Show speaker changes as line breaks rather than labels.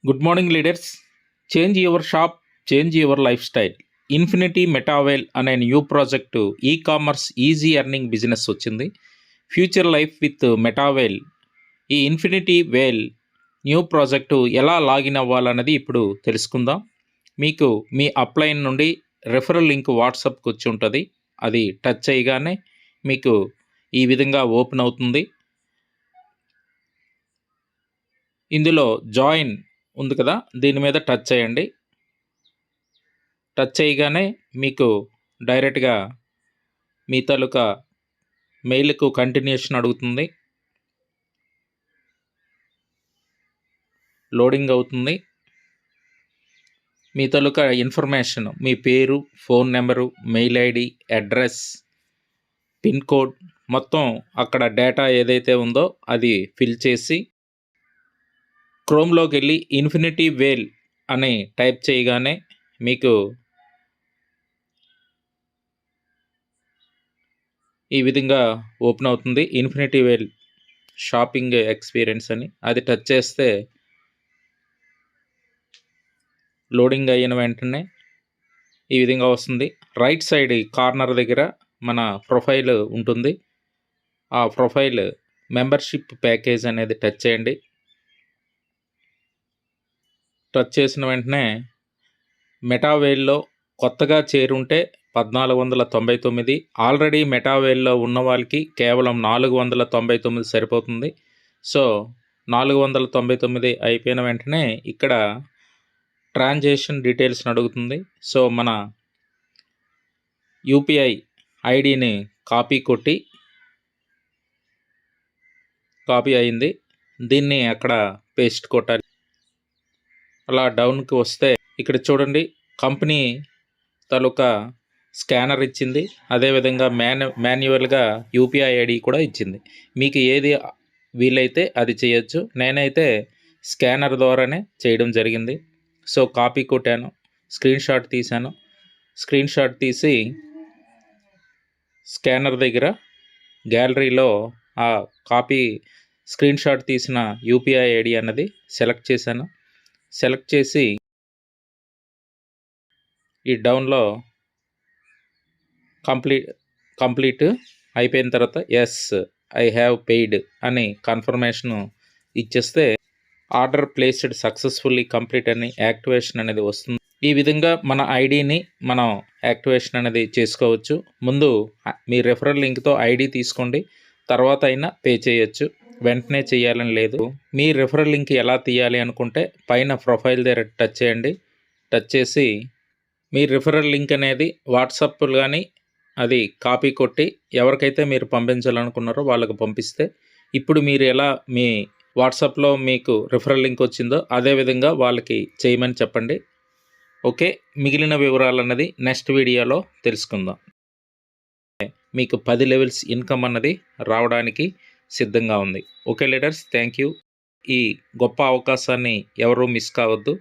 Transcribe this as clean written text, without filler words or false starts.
Good morning leaders. Change your shop, change your life style. Infinity Metawhale అనే new project e-commerce easy earning business వచ్చింది. Future life with Metawhale. ఈ Infinity Whale new project ఎలా login అవ్వాలన్నది ఇప్పుడు తెలుసుకుందాం. మీకు మీ upline నుండి రెఫరల్ లింక్ వాట్సాప్కి వచ్చి ఉంటుంది. అది టచ్ చేయగానే మీకు ఈ విధంగా ఓపెన్ అవుతుంది. ఇందులో జాయిన్ ఉంది కదా, దీని మీద టచ్ చేయండి. టచ్ చేయగానే మీకు డైరెక్ట్గా మీ తాలూకా మెయిల్కు కంటిన్యూషన్ అడుగుతుంది. లోడింగ్ అవుతుంది. మీ తాలూకా ఇన్ఫర్మేషన్, మీ పేరు, phone number, mail ID, address, pin code మొత్తం అక్కడ డేటా ఏదైతే ఉందో అది ఫిల్ చేసి క్రోమ్లోకి వెళ్ళి ఇన్ఫినిటీ వేల్ అని టైప్ చేయగానే మీకు ఈ విధంగా ఓపెన్ అవుతుంది. ఇన్ఫినిటీ వేల్ షాపింగ్ ఎక్స్పీరియన్స్ అని అది టచ్ చేస్తే లోడింగ్ అయిన వెంటనే ఈ విధంగా వస్తుంది. రైట్ సైడ్ కార్నర్ దగ్గర మన ప్రొఫైల్ ఉంటుంది. ఆ ప్రొఫైల్ మెంబర్షిప్ ప్యాకేజ్ అనేది టచ్ చేయండి. టచ్ చేసిన వెంటనే మెటావేల్లో కొత్తగా చేరుంటే 1499, ఆల్రెడీ మెటావేల్లో ఉన్న వాళ్ళకి కేవలం 499 సరిపోతుంది. సో 499 అయిపోయిన వెంటనే ఇక్కడ ట్రాన్సాక్షన్ డీటెయిల్స్ని అడుగుతుంది. సో మన యూపీఐ ఐడిని కాపీ కొట్టి, కాపీ అయింది, దీన్ని అక్కడ పేస్ట్ కొట్టాలి. అలా డౌన్కి వస్తే ఇక్కడ చూడండి, కంపెనీ తాలూకా స్కానర్ ఇచ్చింది. అదేవిధంగా మాన్యువల్గా యూపీఐ ఐడి కూడా ఇచ్చింది. మీకు ఏది వీలైతే అది చేయొచ్చు. నేనైతే స్కానర్ ద్వారానే చేయడం జరిగింది. సో కాపీ కొట్టాను, స్క్రీన్ షాట్ తీశాను. స్క్రీన్ షాట్ తీసి స్కానర్ దగ్గర గ్యాలరీలో ఆ కాపీ స్క్రీన్ షాట్ తీసిన యూపీఐ ఐడి అన్నది సెలెక్ట్ చేశాను. సెలెక్ట్ చేసి ఈ డౌన్లో కంప్లీట్ అయిపోయిన తర్వాత ఎస్ ఐ హ్యావ్ పెయిడ్ అని కన్ఫర్మేషన్ ఇచ్చేస్తే ఆర్డర్ ప్లేస్డ్ సక్సెస్ఫుల్లీ కంప్లీట్ అని యాక్టివేషన్ అనేది వస్తుంది. ఈ విధంగా మన ఐడిని మనం యాక్టివేషన్ అనేది చేసుకోవచ్చు. ముందు మీ రెఫరల్ లింక్తో ఐడి తీసుకోండి, తర్వాత అయినా పే చేయొచ్చు. వెంటనే చేయాలని లేదు. మీ రెఫరల్ లింక్ ఎలా తీయాలి అనుకుంటే పైన ప్రొఫైల్ దగ్గర టచ్ చేయండి. టచ్ చేసి మీ రిఫరల్ లింక్ అనేది వాట్సాప్లో కానీ అది కాపీ కొట్టి ఎవరికైతే మీరు పంపించాలనుకున్నారో వాళ్ళకు పంపిస్తే ఇప్పుడు మీరు ఎలా మీ వాట్సాప్లో మీకు రిఫరల్ లింక్ వచ్చిందో అదేవిధంగా వాళ్ళకి చేయమని చెప్పండి. ఓకే, మిగిలిన వివరాలు అన్నది నెక్స్ట్ వీడియోలో తెలుసుకుందాం. మీకు 10 లెవెల్స్ ఇన్కమ్ అన్నది రావడానికి సిద్ధంగా ఉంది. Okay leaders, thank you. ఈ గొప్ప అవకాశాన్ని ఎవరూ మిస్ కావద్దు.